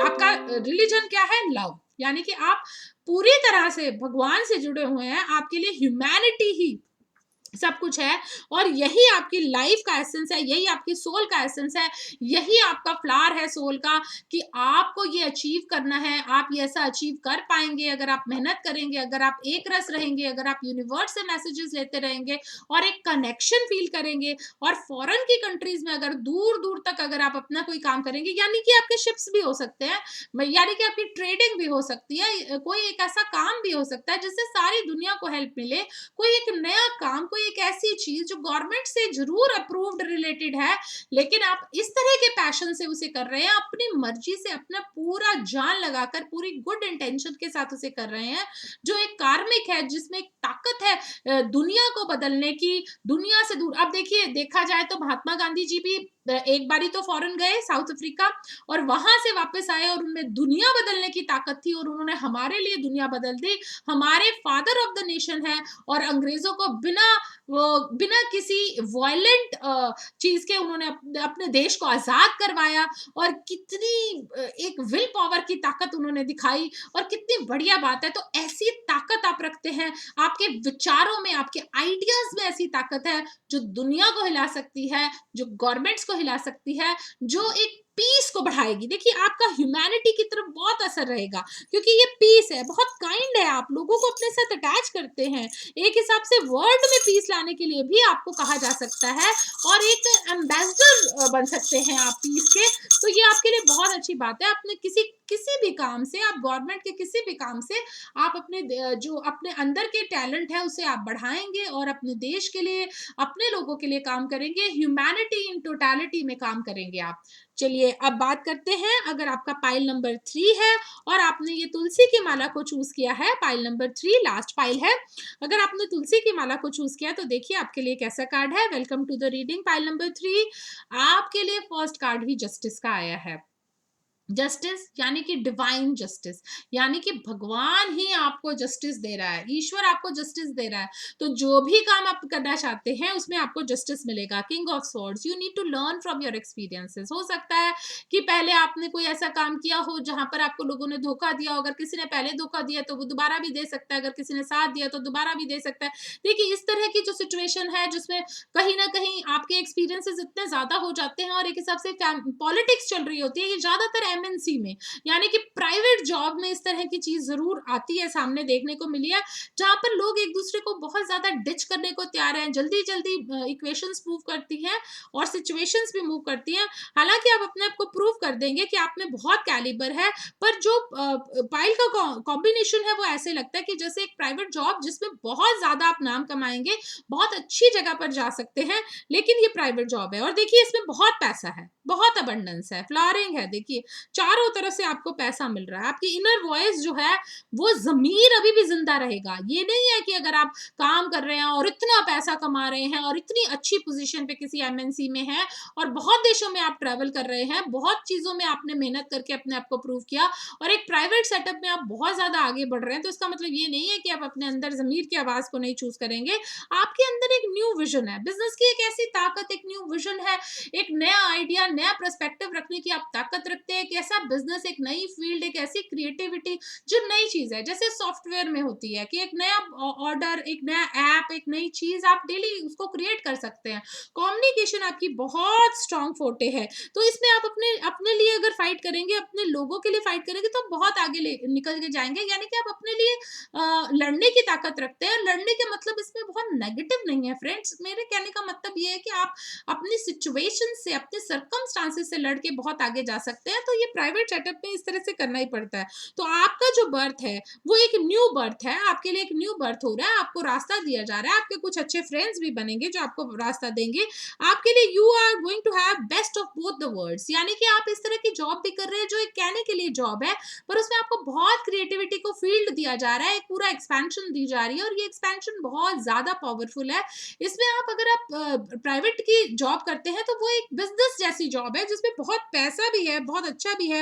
आपका रिलिजन क्या है? लव। यानी कि आप पूरी तरह से भगवान से जुड़े हुए हैं, आपके लिए ह्यूमैनिटी ही सब कुछ है, और यही आपकी लाइफ का एसेंस है, यही आपकी सोल का एसेंस है, यही आपका फ्लावर है सोल का, कि आपको ये अचीव करना है। आप ये ऐसा अचीव कर पाएंगे अगर आप मेहनत करेंगे, अगर आप एक रस रहेंगे, अगर आप यूनिवर्स से मैसेजेस लेते रहेंगे और एक कनेक्शन फील करेंगे। और फॉरेन की कंट्रीज में अगर दूर दूर तक अगर आप अपना कोई काम करेंगे, यानी कि आपके शिप्स भी हो सकते हैं, यानी कि आपकी ट्रेडिंग भी हो सकती है, कोई एक ऐसा काम भी हो सकता है जिससे सारी दुनिया को हेल्प मिले, कोई एक नया काम, कोई एक ऐसी चीज जो गवर्नमेंट से जरूर अप्रूव्ड रिलेटेड है, लेकिन आप इस तरह के पैशन से उसे कर रहे हैं, अपनी मर्जी से अपना पूरा जान लगाकर, पूरी गुड इंटेंशन के साथ उसे कर रहे हैं, जो एक कार्मिक है, जिसमें एक ताकत है दुनिया को बदलने की, दुनिया से दूर। अब देखिए, देखा जाए तो महात्मा गांधी जी भी एक बारी तो फॉरेन गए, साउथ अफ्रीका, और वहां से वापस आए, और उनमें दुनिया बदलने की ताकत थी, और उन्होंने हमारे लिए दुनिया बदल दी। हमारे फादर ऑफ द नेशन है, और अंग्रेजों को बिना किसी वायलेंट चीज के उन्होंने अपने देश को आजाद करवाया। और कितनी एक विल पावर की ताकत उन्होंने दिखाई, और कितनी बढ़िया बात है। तो ऐसी ताकत आप रखते हैं, आपके विचारों में, आपके आइडियाज में ऐसी ताकत है जो दुनिया को हिला सकती है, जो गवर्नमेंट्स को हिला सकती है, जो एक पीस को बढ़ाएगी। देखिए, आपका ह्यूमैनिटी की तरफ बहुत असर रहेगा, क्योंकि ये पीस है, बहुत काइंड है, आप लोगों को अपने साथ अटैच करते हैं। एक हिसाब से वर्ल्ड में पीस लाने के लिए भी आपको कहा जा सकता है, और एक एम्बेसडर बन सकते हैं आप पीस के। तो ये आपके लिए बहुत अच्छी बात है। अपने किसी किसी भी काम से, आप गवर्नमेंट के किसी भी काम से, आप जो अपने अंदर के टैलेंट है उसे आप बढ़ाएंगे, और अपने देश के लिए, अपने लोगों के लिए काम करेंगे, ह्यूमैनिटी इन टोटलिटी में काम करेंगे आप। चलिए अब बात करते हैं, अगर आपका पाइल नंबर 3 है और आपने ये तुलसी की माला को चूज़ किया है, पाइल नंबर 3 लास्ट पाइल है। अगर आपने तुलसी की माला को चूज़ किया तो देखिए आपके लिए कैसा कार्ड है। Welcome to the reading pile number 3। आपके लिए फर्स्ट कार्ड ही जस्टिस का आया है। जस्टिस यानी कि डिवाइन जस्टिस, यानी कि भगवान ही आपको जस्टिस दे रहा है, ईश्वर आपको जस्टिस दे रहा है। तो जो भी काम आप करना चाहते हैं उसमें आपको जस्टिस मिलेगा। King of swords, you need to learn from your experiences. हो सकता है कि पहले आपने कोई ऐसा काम किया हो जहां पर आपको लोगों ने धोखा दिया हो। अगर किसी ने पहले धोखा दिया तो वो दोबारा भी दे सकता है, अगर किसी ने साथ दिया तो दोबारा भी दे सकता है। देखिए इस तरह की जो सिचुएशन है जिसमें कहीं ना कहीं आपके एक्सपीरियंसेस इतने ज्यादा हो जाते हैं, और एक हिसाब से पॉलिटिक्स चल रही होती है कि ज्यादातर एमएनसी में, यानी कि प्राइवेट जॉब में, इस तरह की चीज जरूर आती है, सामने देखने को मिली है, जहां पर लोग एक दूसरे को बहुत ज्यादा डिच करने को तैयार हैं, जल्दी जल्दी इक्वेशंस मूव करती हैं और सिचुएशंस भी मूव करती हैं। हालांकि आप अपने आप को प्रूव कर देंगे कि आप में बहुत कैलिबर है, पर जो पाइल का कॉम्बिनेशन है वो ऐसे लगता है कि जैसे एक प्राइवेट जॉब जिसमें बहुत ज्यादा आप नाम कमाएंगे, बहुत अच्छी जगह पर जा सकते हैं, लेकिन ये प्राइवेट जॉब है। और देखिए इसमें बहुत पैसा है, बहुत अबंडेंस है, फ्लावरिंग है। देखिए चारों तरफ से आपको पैसा मिल रहा है, आपकी इनर वॉइस जो है वो जमीर अभी भी जिंदा रहेगा। ये नहीं है कि अगर आप काम कर रहे हैं और इतना पैसा कमा रहे हैं और इतनी अच्छी पोजीशन पे किसी एमएनसी में है और बहुत देशों में आप ट्रेवल कर रहे हैं, बहुत चीजों में आपने मेहनत करके अपने आप को प्रूव किया और एक प्राइवेट सेटअप में आप बहुत ज्यादा आगे बढ़ रहे हैं, तो इसका मतलब ये नहीं है कि आप अपने अंदर जमीर की आवाज को नहीं चूज करेंगे। आपके अंदर एक न्यू विजन है, बिजनेस की एक ऐसी ताकत, एक न्यू विजन है, एक नया आइडिया, नया पर्सपेक्टिव रखने की आप ताकत रखते हैं। एक ऐसा बिजनेस, एक नई फील्ड, एक ऐसी क्रिएटिविटी जो नई चीज है, जैसे सॉफ्टवेयर में होती है कि एक नया ऑर्डर, एक नया ऐप, एक नई चीज आप डेली उसको क्रिएट कर सकते हैं। कम्युनिकेशन आपकी बहुत स्ट्रांग फोटे है, तो इसमें आप अपने अपने लिए अगर फाइट करेंगे, अपने लोगों के लिए फाइट करेंगे, तो बहुत आगे निकल के जाएंगे। यानी कि आप अपने लिए लड़ने की ताकत रखते हैं। लड़ने के मतलब इसमें बहुत नेगेटिव नहीं है फ्रेंड्स, मेरे कहने का मतलब ये है कि आप अपनी सिचुएशन से, अपने सर्कमस्टांसेस से लड़के बहुत आगे जा सकते हैं। तो ये प्राइवेट सेटअप में इस तरह से करना ही पड़ता है। तो आपका जो बर्थ है वो एक न्यू बर्थ है, आपके लिए एक न्यू बर्थ हो रहा है, आपको रास्ता दिया जा रहा है, आपके कुछ अच्छे फ्रेंड्स भी बनेंगे जो आपको रास्ता देंगे। आपके लिए you are going to have best of both the worlds, यानी कि आप इस तरह की जॉब भी कर रहे हैं जो एक कहने के लिए जॉब है, पर उसमें आपको बहुत क्रिएटिविटी को फील्ड दिया जा रहा है, एक पूरा एक्सपेंशन दी जा रही है, और ये एक्सपेंशन बहुत ज्यादा पावरफुल है। इसमें आप अगर आप प्राइवेट की जॉब करते हैं तो वो एक बिजनेस जैसी जॉब है जिसमें बहुत पैसा भी है, बहुत अच्छा भी है।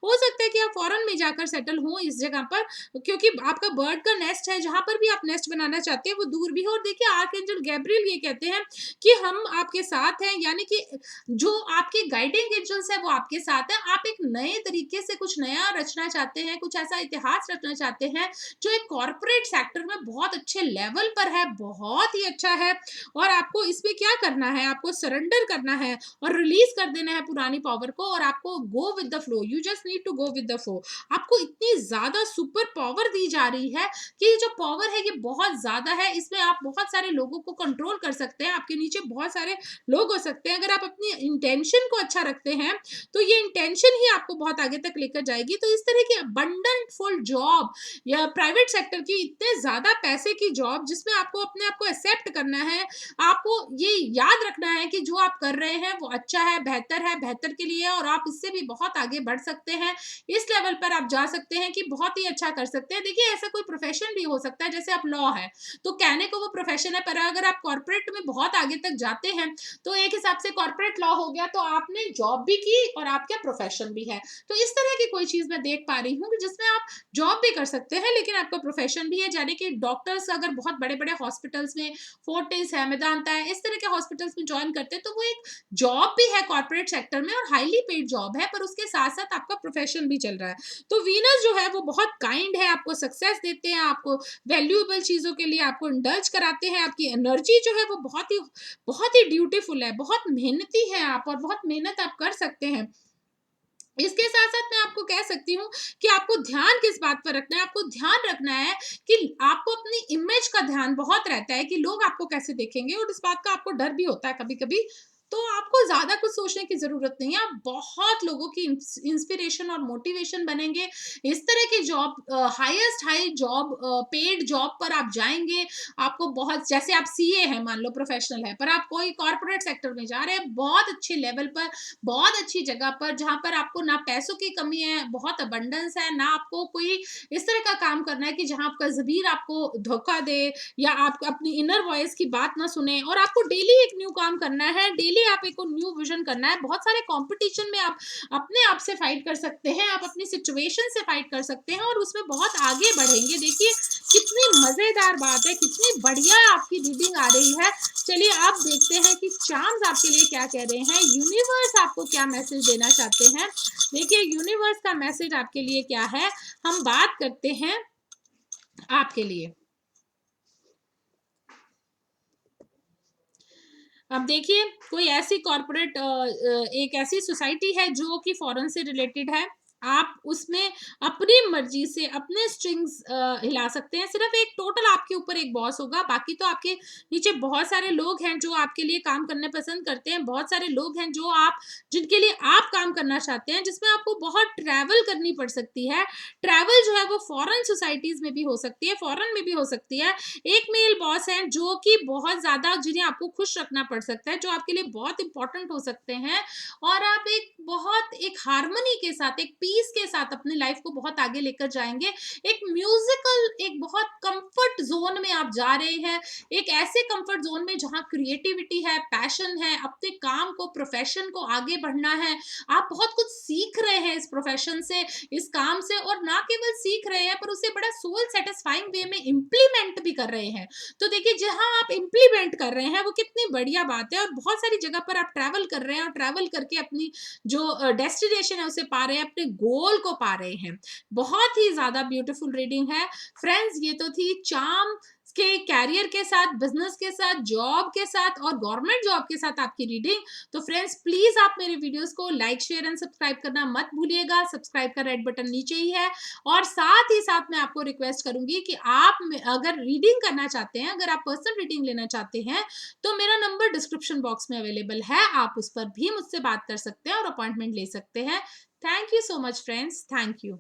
हो सकता है कि आप फॉरेन में जाकर सेटल हो इस जगह पर, क्योंकि आपका बर्ड का नेस्ट है, जहां पर भी आप नेस्ट बनाना चाहते हैं वो दूर भी है। और देखिए आर्कएंजल गैब्रियल ये कहते हैं कि हम आपके साथ हैं, यानी कि जो आपके गाइडिंग एंजल्स है वो आपके साथ है। आप एक नए तरीके से कुछ नया रचना चाहते हैं, कुछ ऐसा इतिहास रचना चाहते हैं जो एक कॉर्पोरेट सेक्टर में बहुत अच्छे लेवल पर है, बहुत ही अच्छा है। और आपको इसमें क्या करना है, आपको सरेंडर करना है और रिलीज कर देना है पुरानी पावर को, और आपको go with the flow, you just need to go with the flow. आपको इतनी ज्यादा सुपर पावर दी जा रही है कि ये जो पावर है ये बहुत ज्यादा है, इसमें आप बहुत सारे लोगों को कंट्रोल कर सकते हैं, आपके नीचे बहुत सारे लोग हो सकते हैं। अगर आप अपनी इंटेंशन को अच्छा रखते हैं तो ये इंटेंशन ही आपको बहुत आगे तक लेकर जाएगी। तो इस तरह की अबंडेंट फुल जॉब या प्राइवेट सेक्टर की इतने ज्यादा पैसे की जॉब जिसमें आपको अपने आप को एक्सेप्ट करना है, आपको ये याद रखना है कि जो आप कर रहे हैं वो अच्छा है, बेहतर के लिए, और आप इससे भी बहुत आगे बढ़ सकते हैं। इस लेवल पर आप जा सकते हैं कि बहुत ही अच्छा कर सकते हैं। देखिए ऐसा कोई प्रोफेशन भी हो सकता है, जैसे आप लॉ है तो कहने को वो प्रोफेशन है, पर अगर आप कॉर्पोरेट में बहुत आगे तक जाते हैं तो एक हिसाब से कॉर्पोरेट लॉ हो गया, तो आपने जॉब भी की और आपका प्रोफेशन भी है। तो इस तरह की कोई चीज मैं देख पा रही हूँ जिसमें आप जॉब भी कर सकते हैं लेकिन आपका प्रोफेशन भी है। यानी कि डॉक्टर्स अगर बहुत बड़े बड़े हॉस्पिटल्स में, फोर्टिस है, मेदांता है, इस तरह के हॉस्पिटल्स में ज्वाइन करते हैं तो वो एक जॉब भी है कॉर्पोरेट सेक्टर में और हाईली पेड जॉब है, पर उसके साथ साथ आपका प्रोफेशन भी चल रहा है। तो वीनस जो है वो बहुत काइंड है, आपको सक्सेस देते हैं, आपको वैल्यूएबल चीजों के लिए आपको इंडल्ज कराते हैं। आपकी एनर्जी जो है वो बहुत ही ड्यूटीफुल है, बहुत मेहनती है आप, और बहुत मेहनत आप कर सकते हैं। इसके साथ साथ मैं आपको कह सकती हूँ कि आपको ध्यान किस बात पर रखना है, आपको ध्यान रखना है कि आपको अपनी इमेज का ध्यान बहुत रहता है कि लोग आपको कैसे देखेंगे, और इस बात का आपको डर भी होता है कभी कभी। तो आपको ज़्यादा कुछ सोचने की ज़रूरत नहीं है, आप बहुत लोगों की इंस्पिरेशन और मोटिवेशन बनेंगे। इस तरह की job highest high job paid job पर आप जाएँगे, आपको बहुत जैसे आप सीए हैं मान लो प्रोफेशनल है, पर आप कोई कॉर्पोरेट सेक्टर में जा रहे हैं, बहुत अच्छे लेवल पर, बहुत अच्छी जगह पर, जहाँ पर आपको ना पैसों की कमी है, बहुत अबंडेंस है, ना आपको कोई इस तरह का काम करना है कि जहाँ आपका ज़मीर आपको धोखा दे या आप अपनी इनर वॉइस की बात ना सुने, और आपको डेली एक न्यू काम करना है, डेली आप एक न्यू विजन करना है। बहुत सारे कंपटीशन में आप अपने आप से फाइट कर सकते हैं, आप अपनी सिचुएशन से फाइट कर सकते हैं और उसमें बहुत आगे बढ़ेंगे। देखिए कितनी मजेदार बात है, कितनी बढ़िया आपकी रीडिंग आ रही है। चलिए अब देखते हैं कि चार्म्स आपके लिए क्या कह रहे हैं, यूनिवर्स आपको क्या मैसेज देना चाहते हैं। देखिए यूनिवर्स का मैसेज आपके लिए क्या है, हम बात करते हैं आपके लिए। अब देखिए कोई ऐसी कॉर्पोरेट एक ऐसी सोसाइटी है जो कि फॉरेन से रिलेटेड है। आप उसमें अपनी मर्ज़ी से अपने स्ट्रिंग्स हिला सकते हैं। सिर्फ़ एक टोटल आपके ऊपर एक बॉस होगा, बाकी तो आपके नीचे बहुत सारे लोग हैं जो आपके लिए काम करने पसंद करते हैं। बहुत सारे लोग हैं जो आप जिनके लिए आप काम करना चाहते हैं, जिसमें आपको बहुत ट्रैवल करनी पड़ सकती है। ट्रैवल जो है वो फॉरेन सोसाइटीज़ में भी हो सकती है, फॉरेन में भी हो सकती है। एक मेल बॉस हैं जो कि बहुत ज़्यादा जिन्हें आपको खुश रखना पड़ सकता है, जो आपके लिए बहुत इंपॉर्टेंट हो सकते हैं, और आप एक बहुत एक हार्मनी के साथ, एक पीस के साथ अपनी लाइफ को बहुत आगे लेकर जाएँगे। एक म्यूज़िकल एक बहुत कम्फर्ट ज़ोन में आप जा रहे हैं, एक ऐसे कम्फर्ट ज़ोन में जहाँ क्रिएटिविटी है, पैशन है, अपने काम को, प्रोफ़ेशन को आगे बढ़ना है। आप बहुत कुछ सीख रहे हैं इस प्रोफ़ेशन से, इस काम से, और ना केवल सीख रहे हैं पर उसे बड़ा सोल सैटिस्फाइंग वे में इम्प्लीमेंट भी कर रहे हैं। तो देखिए जहाँ आप इम्प्लीमेंट कर रहे हैं वो कितनी बढ़िया बात है, और बहुत सारी जगह पर आप ट्रैवल कर रहे हैं और ट्रैवल करके अपनी जो डेस्टिनेशन है उसे पा रहे हैं, अपने गोल को पा रहे हैं। बहुत ही ज़्यादा ब्यूटीफुल रीडिंग है। फ्रेंड्स ये तो थी चार्म के कैरियर के साथ, बिज़नेस के साथ, जॉब के साथ और गवर्नमेंट जॉब के साथ आपकी रीडिंग। तो फ्रेंड्स प्लीज़ आप मेरे वीडियोज़ को लाइक, शेयर एंड सब्सक्राइब करना मत भूलिएगा। सब्सक्राइब का रेड बटन नीचे ही है। और साथ ही साथ मैं आपको रिक्वेस्ट करूँगी कि आप अगर रीडिंग करना चाहते हैं, अगर आप पर्सनल रीडिंग लेना चाहते हैं, तो मेरा नंबर डिस्क्रिप्शन बॉक्स में अवेलेबल है। आप उस पर भी मुझसे बात कर सकते हैं और अपॉइंटमेंट ले सकते हैं। Thank you so much friends. Thank you.